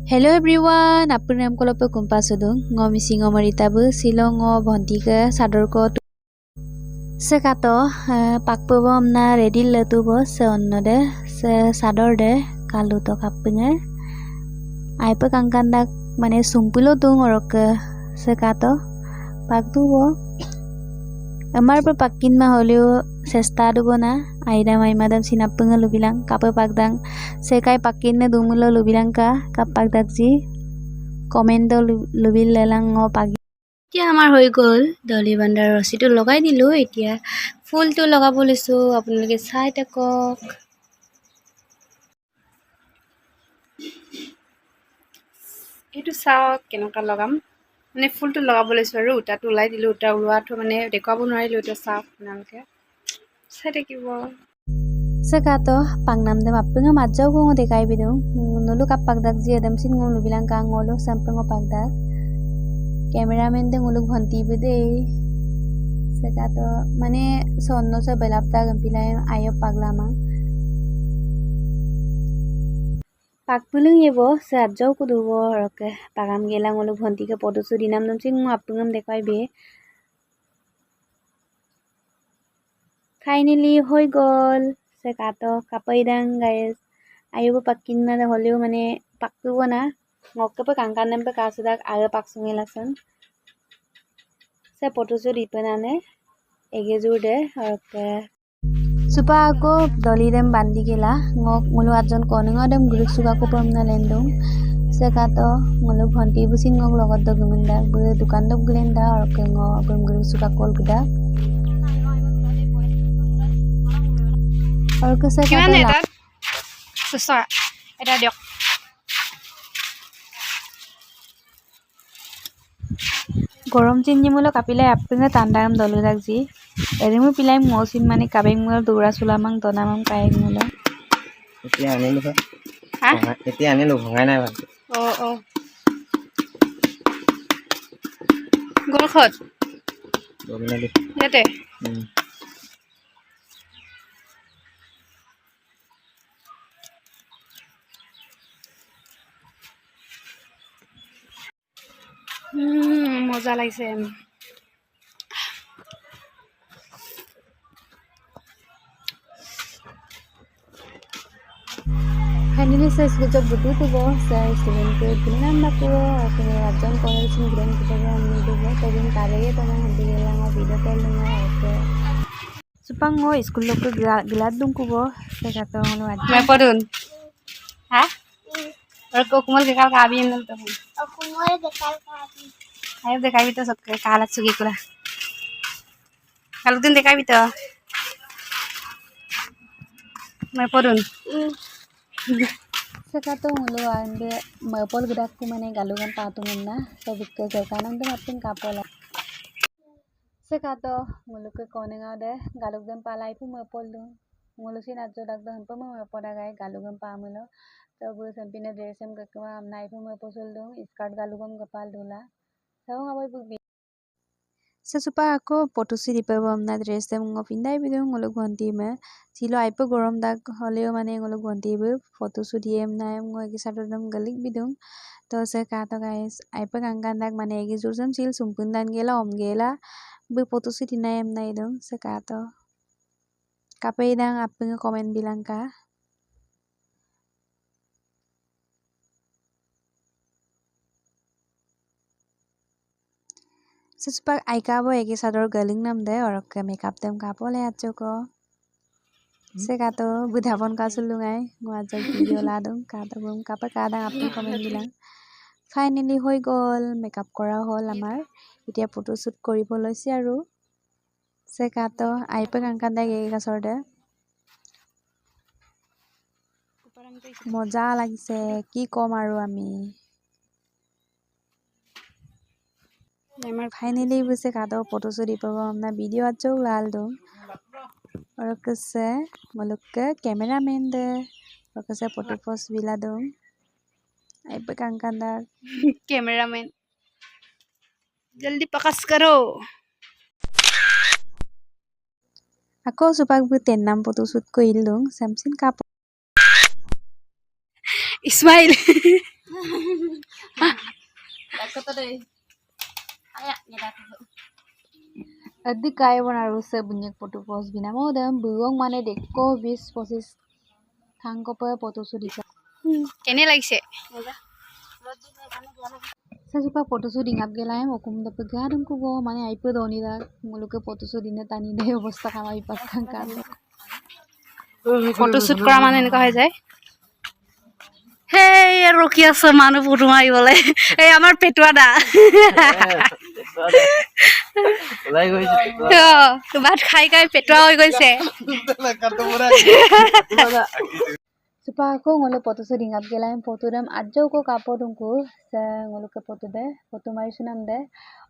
Hello everyone, apun nam kolo pe kumpa sudung ngomi singo marita bu silong ngo bonti ke sador ko sekato pakpo bom na ready letu bo se onno de se sador de kalu to kapunge ai pe kangkandak mane sumpulo tung orok sekato paktu bo amar pe pakin ma holio sesta dubo na aida mai madam sinapunga lubilang kape pakdang sekai pakin ne dumulo lubilang ka kapakdak ji কমেণ্টৰ লুবিল Lelang পাগি এতিয়া আমাৰ হৈ গ'ল দলি বান্দাৰ ৰছীটো লগাই দিলোঁ এতিয়া ফুলটো লগাব লৈছোঁ আপোনালোকে চাই থাকক এইটো চাওক কেনেকুৱা লগাম মানে ফুলটো লগাব লৈছোঁ আৰু উটাটো ওলাই দিলোঁ উটা ওলোৱাটো মানে দেখুৱাব নোৱাৰিলোঁ এতিয়া চাওক আপোনালোকে চাই থাকিব Sekato pangnam dem appenga majau ko dekai bidung nulu kapagdak ji adam sin ngulu bilang kang ngolo sampengo pagdak cameraman de ngulu bhanti bide sekato mane sonno se belapta gampilai ayo paglama pakpulung yebo se ajau ko dubo roke pagam gela ngulu bhanti ke podo su dinam dam sin ngo appengam dekai be finally hoi gol sekato kapaidang guys ayo pakin na holeo mane paktubo na ngokke pe kangkan nem pe kasudak ayo paksungelasan se potosu dipenane egejur de oke supa ako doli dem bandi gela ngok mulu ajon koninga dem guruk suka ko pamna lendung sekato mulu bhanti busin ngok logot do gumenda bu dukan do glenda oke ngo gum guruk suka kol geda और कैसे किमान এটা সুস্থা এটা দিয়ক গরম চিনি মুলো কাপিলে আপনে তান্ডাম দলু রাখজি এদিমু পিলাই মৌসিন মানে কাবেং মুলো দৌৰা চুলামাং দনামাং কায়েক মুলো এতিয়া আনিলো হা এতিয়া আনিলো ভঙাই নাই ভাল ও গলখত দবিনালি ইয়াতে মজা লাগিছে Finally saya sekejap begitu boh saya student ke bilang aku akhirnya wajan college ni bilang kita kan ni tu boh tapi kare ya teman nanti bilang mau video telungnya oke supang ngo school lo ke gelat dung ku boh saya kata ngono aja मैं पढ़ूं हाँ और को कुमल के काल काबी नल तो कुमार देखा काफी आयो देखाबी तो सबके काला सुगी कुला काल दिन देखाबी तो मैं पढ़ूं sekato ngulu ande mapol gedak ku mane galugan patungan na sabik ke kanang dem apin kapola sekato ngulu ke konenga de galugam palai pu mapol dung ngulu sin ajo dak dam pa mapoda gai galugam pamulo tabu sampine dresem kakwa amnai pu maposol dung skirt galugam gapal dula tahu ngabai bu sesupa ako potosi dipawo amna dress dem ngopindai bidung ngulu gonti me silo aipo gorom dak holeo mane ngulu gonti bu foto su diem na ngoi ki sador dam galik bidung to se ka to guys aipo kangkan dak mane gi jursam sil sumpundan gela om gela bu foto su dinai am nai dong se ka to kapai dang apeng komen bilang ka sesupak aika bo eki sador galing nam de orok ke makeup dem kapole acho ko sekato budhabon ka sulungai ngajak video ladung kata bum kapa kadang apni comment bilang finally hoi gol makeup kora hol amar itia photo shoot koribo loisi aru sekato aipe kangkan dai eki kasor de মজা লাগিছে কি কম আৰু আমি finally बुसे कादो photo सुरी पाबो हमना video अच्छो लाल दो और कसे मलुक के कैमरामैन दे और कसे फोटो पोस्ट बिला दो आई पे कांकांदा कैमरामैन जल्दी पकस करो ako supak bu tenam foto shoot ko ilung samsin kapo smile đây. Ai ạ, người ta Adi kaya baru sebanyak foto pos bina mau dan buang mana deko 20-25 thang ko pa foto shoot dikha. কেনে লাগিছে Sajupa foto shoot ingap gelai mau kum dapat gadam ko bo mana aipa doni dak muluke foto shoot dina tani deh অবস্থা kamai pas kangkar. Photoshoot কৰা মানে এনেকুৱা হৈ যায় হেই ৰখি আছে মানুহ ফটো মাৰিবলৈ এই আমাৰ পেটুৱা দা ওলাই গৈছে ভাত খাই খাই পেটুৱা হৈ গৈছে Supa ako ngolo foto shoot ingap gelai foto dam ajo ko kapo dungku sa ngolo ke foto de foto mari sunam de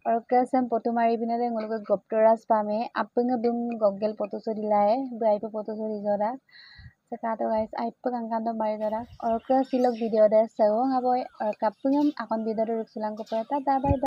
और कसम फोटो मारी बिना दे ngolo ke goptoras pame apeng bum gogel foto shoot dilai bai pe foto shoot dijora sekato guys ai pe kangkando mari jora और ke silok video de sawong aboy और kapungam akon video ruk silang ko peta bye bye